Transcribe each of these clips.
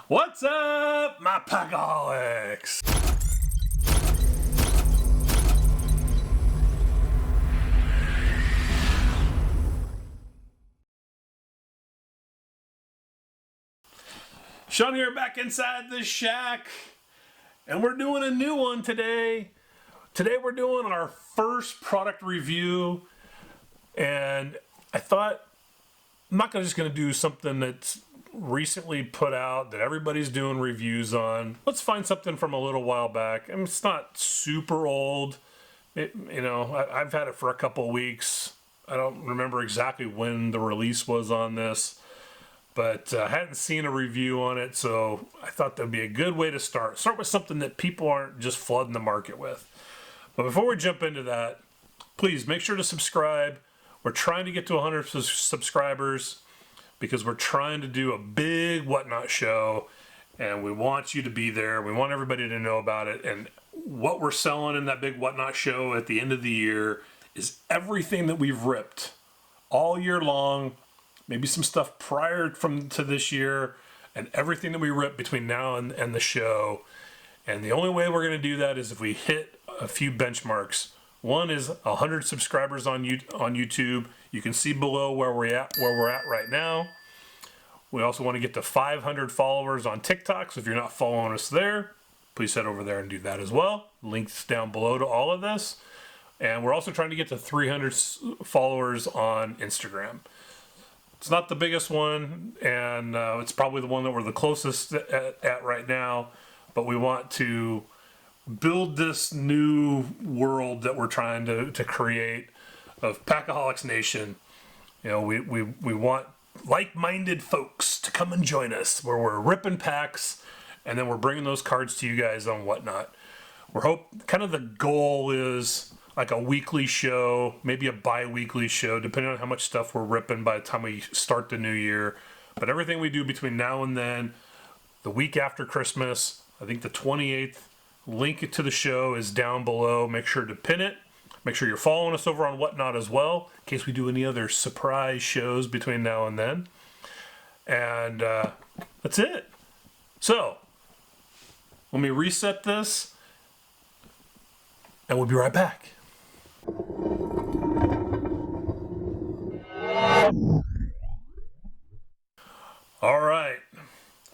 What's up, my packaholics? Sean here, back inside the shack, and we're doing a new one today. Today we're doing our first product review, and I thought I'm not just going to do something that's recently put out that everybody's doing reviews on. Let's find something from a little while back. I mean, it's not super old. I've had it for a couple of weeks. I don't remember exactly when the release was on this, but I hadn't seen a review on it, so I thought that'd be a good way to start. Start with something that people aren't just flooding the market with. But before we jump into that, please make sure to subscribe. We're trying to get to 100 subscribers because we're trying to do a big Whatnot show, and we want you to be there. We want everybody to know about it. And what we're selling in that big Whatnot show at the end of the year is everything that we've ripped all year long, maybe some stuff prior to this year, and everything that we rip between now and the show. And the only way we're going to do that is if we hit a few benchmarks. One is 100 subscribers on YouTube. You can see below where we're at right now. We also want to get to 500 followers on TikTok. So if you're not following us there, please head over there and do that as well. Links down below to all of this. And we're also trying to get to 300 followers on Instagram. It's not the biggest one, and it's probably the one that we're the closest at right now. But we want to build this new world that we're trying to create of Packaholics Nation. You know, we want like-minded folks to come and join us where we're ripping packs, and then we're bringing those cards to you guys on Whatnot. Kind of the goal is like a weekly show, maybe a bi-weekly show, depending on how much stuff we're ripping by the time we start the new year. But everything we do between now and then, the week after Christmas, I think the 28th, link to the show is down below. Make sure to pin it. Make sure you're following us over on Whatnot as well, in case we do any other surprise shows between now and then. And that's it. So, let me reset this, and we'll be right back. All right.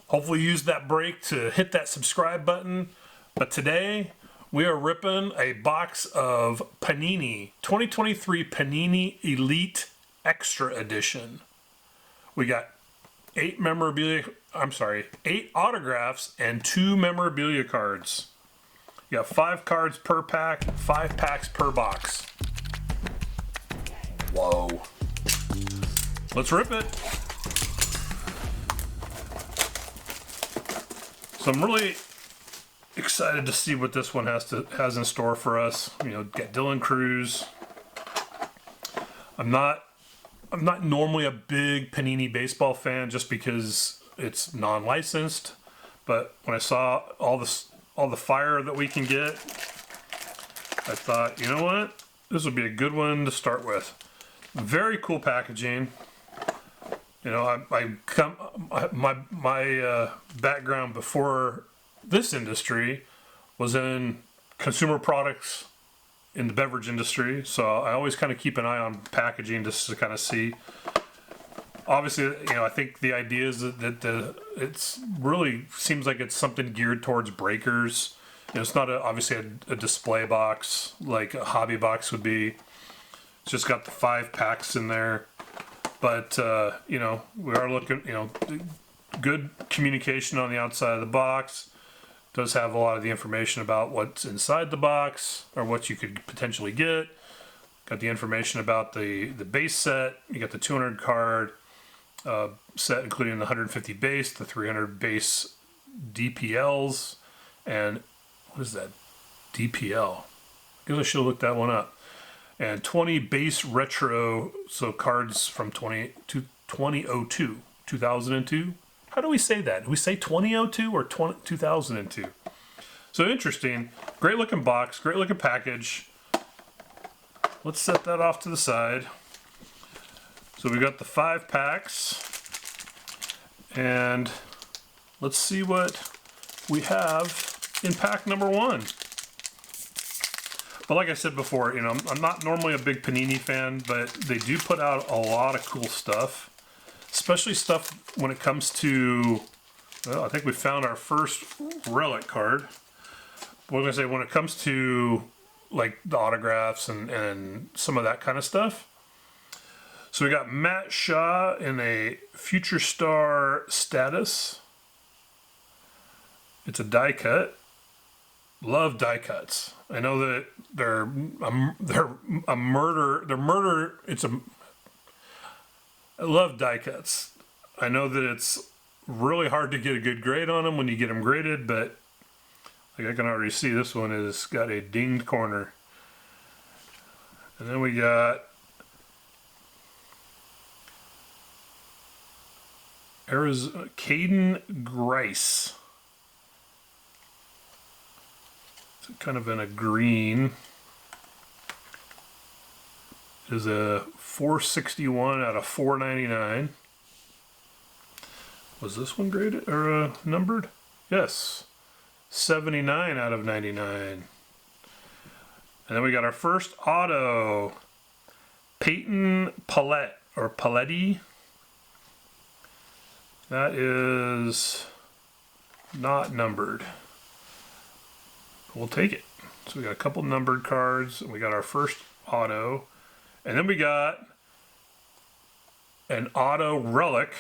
Hopefully you used that break to hit that subscribe button. But today, we are ripping a box of Panini, 2023 Panini Elite Extra Edition. We got 8 autographs and 2 memorabilia cards. You got 5 cards per pack, 5 packs per box. Whoa. Let's rip it. So I'm really excited to see what this one has in store for us. You know, get Dylan Cruz. I'm not normally a big Panini baseball fan just because it's non-licensed, but when I saw all the fire that we can get, I thought, you know what, this would be a good one to start with. Very cool packaging. You know, my background before this industry was in consumer products in the beverage industry, so I always kind of keep an eye on packaging just to kind of see. Obviously, you know, I think the idea is that it's really seems like it's something geared towards breakers. You know, it's not obviously a display box like a hobby box would be. It's just got the 5 packs in there, but you know, we are looking, you know, good communication on the outside of the box. Does have a lot of the information about what's inside the box or what you could potentially get. Got the information about the base set. You got the 200 card set, including the 150 base, the 300 base DPLs, and what is that? DPL. I guess I should have looked that one up. And 20 base retro, so cards from 2002. How do we say that? Do we say 2002 or 2002? So interesting. Great looking box, great looking package. Let's set that off to the side. So we got the 5 packs, and let's see what we have in pack number 1. But like I said before, you know, I'm not normally a big Panini fan, but they do put out a lot of cool stuff, especially stuff when it comes to, well, I think we found our first relic card. What was I gonna say, when it comes to like the autographs and some of that kind of stuff. So we got Matt Shaw in a Future Star status. It's a die cut. Love die cuts. I know that they're a murder. I love die cuts. I know that it's really hard to get a good grade on them when you get them graded, but like I can already see this one has got a dinged corner. And then we got Caden Grice. It's kind of in a green. It is a 461 out of 499. Was this one graded or numbered? Yes. 79 out of 99. And then we got our first auto, Peyton Palette or Paletti. That is not numbered. We'll take it. So we got a couple numbered cards. We got our first auto. And then we got an auto relic.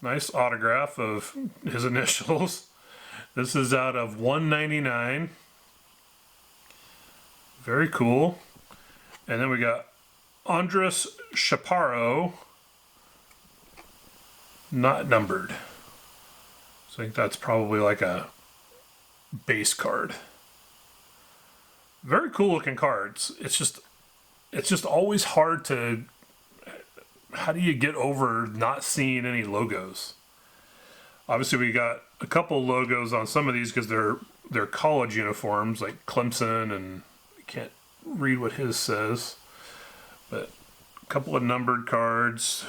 Nice autograph of his initials. This is out of 199. Very cool. And then we got Andres Chaparro. Not numbered. So I think that's probably like a base card. Very cool looking cards. It's just always hard to, how do you get over not seeing any logos? Obviously we got a couple logos on some of these because they're college uniforms like Clemson, and I can't read what his says, but a couple of numbered cards.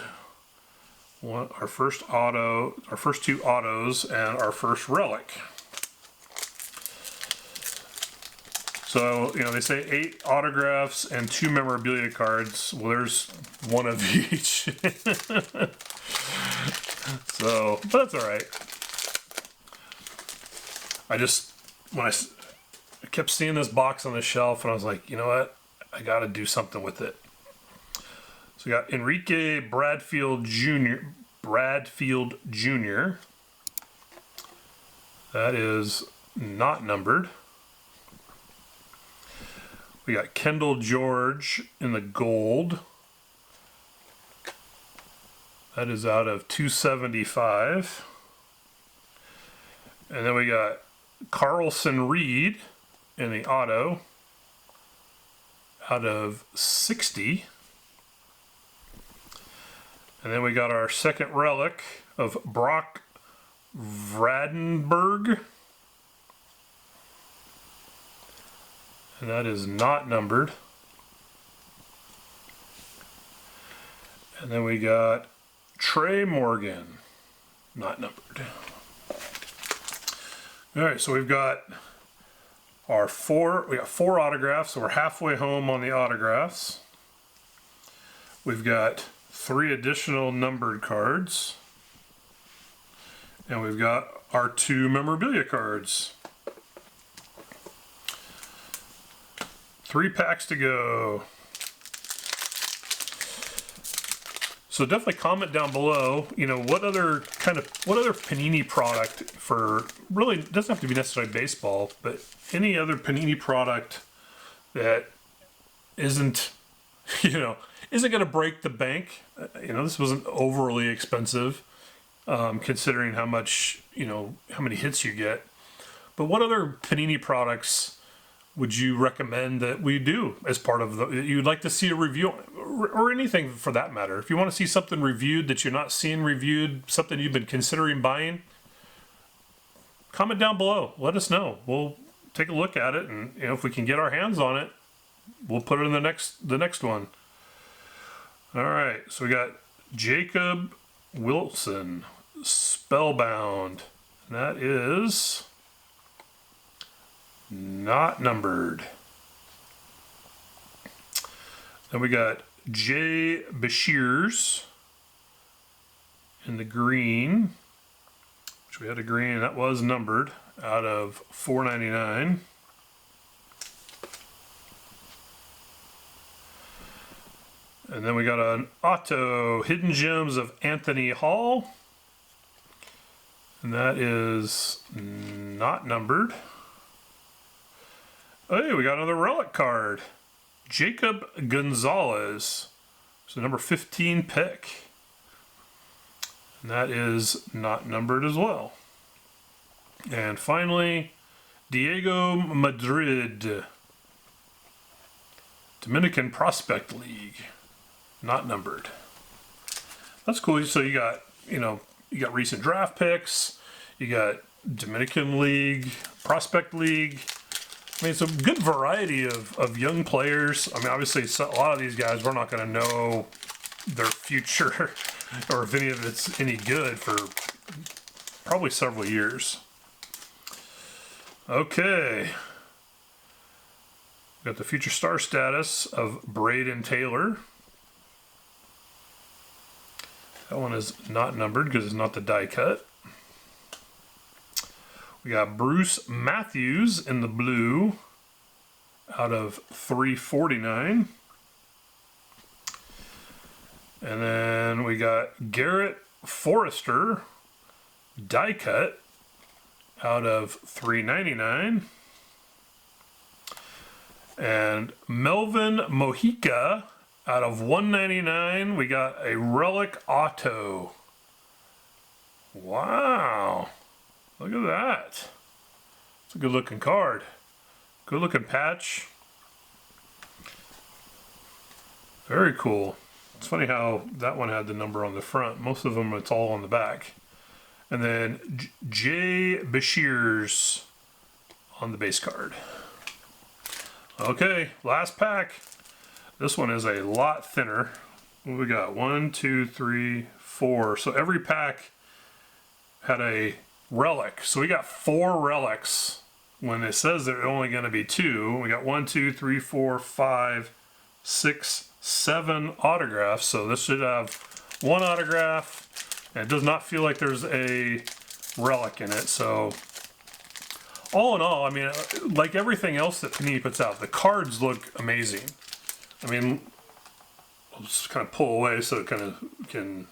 Our first auto, our first two autos, and our first relic. So, you know, they say 8 autographs and 2 memorabilia cards. Well, there's one of each. So, but that's all right. When I kept seeing this box on the shelf, and I was like, you know what? I got to do something with it. So we got Enrique Bradfield Jr. That is not numbered. We got Kendall George in the gold. That is out of 275. And then we got Carlson Reed in the auto out of 60. And then we got our second relic of Brock Vradenberg. And that is not numbered. And then we got Trey Morgan, not numbered. All right, so we've got our we got 4 autographs, so we're halfway home on the autographs. We've got 3 additional numbered cards. And we've got our 2 memorabilia cards. 3 packs to go. So definitely comment down below, you know, what other Panini product for, really doesn't have to be necessarily baseball, but any other Panini product that isn't, isn't going to break the bank. This wasn't overly expensive, considering how much, how many hits you get. But what other Panini products would you recommend that we do as part of you'd like to see a review, or anything for that matter? If you want to see something reviewed that you're not seeing reviewed, something you've been considering buying, comment down below. Let us know. We'll take a look at it, and if we can get our hands on it, we'll put it in the next one. All right, so we got Jacob Wilson, Spellbound. And that is not numbered. Then we got J. Bashir's in the green, which we had a green that was numbered out of $4.99. And then we got an auto Hidden Gems of Anthony Hall, and that is not numbered. Hey, we got another relic card. Jacob Gonzalez. It's a number 15 pick. And that is not numbered as well. And finally, Diego Madrid. Dominican Prospect League. Not numbered. That's cool. So you got, you got recent draft picks. You got Dominican League, Prospect League. I mean, it's a good variety of young players. I mean, obviously, a lot of these guys, we're not going to know their future or if any of it's any good for probably several years. Okay. Got the future star status of Braden Taylor. That one is not numbered because it's not the die cut. We got Bruce Matthews in the blue out of $3.49. And then we got Garrett Forrester die cut out of $3.99. And Melvin Mojica out of $1.99. We got a relic auto. Wow. Look at that. It's a good looking card. Good looking patch. Very cool. It's funny how that one had the number on the front. Most of them, it's all on the back. And then J. Bashir's on the base card. Okay, last pack. This one is a lot thinner. What we got? 1, 2, 3, 4. So every pack had a relic. So we got 4 relics when it says they're only going to be 2. We got 1, 2, 3, 4, 5, 6, 7 autographs. So this should have 1 autograph, and it does not feel like there's a relic in it. So all in all, I mean, like everything else that Panini puts out, the cards look amazing. I mean, I'll just kind of pull away so it kind of can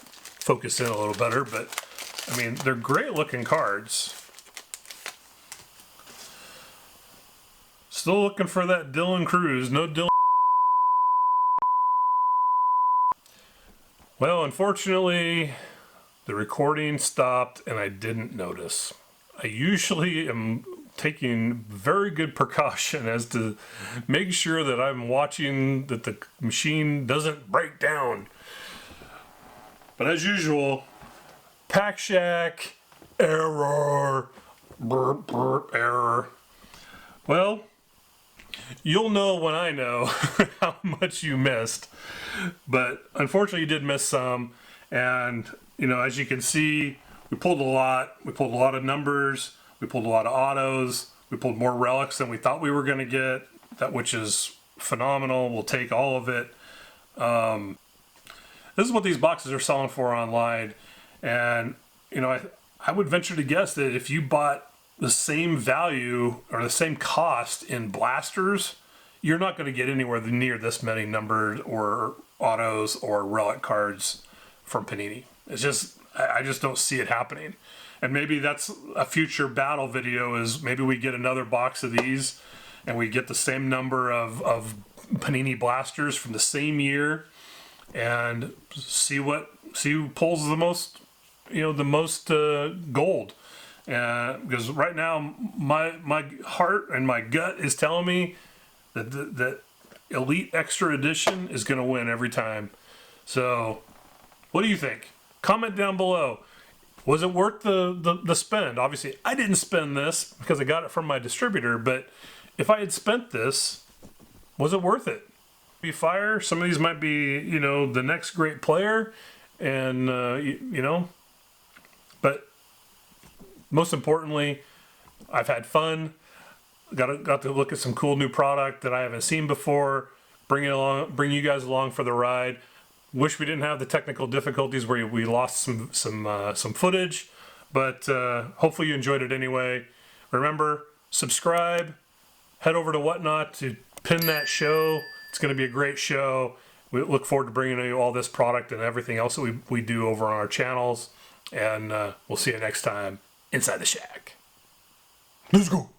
focus in a little better, but I mean, they're great looking cards. Still looking for that Dylan Cruz. No Dylan. Well, unfortunately, the recording stopped and I didn't notice. I usually am taking very good precaution as to make sure that I'm watching that the machine doesn't break down. But as usual, Pack Shack, error, burp, burp, error. Well, you'll know when I know how much you missed. But unfortunately, you did miss some. And, as you can see, we pulled a lot. We pulled a lot of numbers. We pulled a lot of autos. We pulled more relics than we thought we were going to get, which is phenomenal. We'll take all of it. This is what these boxes are selling for online. And, I would venture to guess that if you bought the same value or the same cost in blasters, you're not going to get anywhere near this many numbered or autos or relic cards from Panini. It's just, I just don't see it happening. And maybe that's a future battle video, is maybe we get another box of these and we get the same number of Panini blasters from the same year and see who pulls the most, the most gold. Because right now my heart and my gut is telling me that Elite Extra Edition is going to win every time. So what do you think? Comment down below. Was it worth the spend? Obviously, I didn't spend this because I got it from my distributor, but if I had spent this, was it worth it? Be fire. Some of these might be, the next great player, and but most importantly, I've had fun. Got to look at some cool new product that I haven't seen before. Bring you guys along for the ride. Wish we didn't have the technical difficulties where we lost some footage, but hopefully you enjoyed it anyway. Remember, subscribe. Head over to Whatnot to pin that show. It's going to be a great show. We look forward to bringing you all this product and everything else that we do over on our channels. And we'll see you next time inside the shack. Let's go.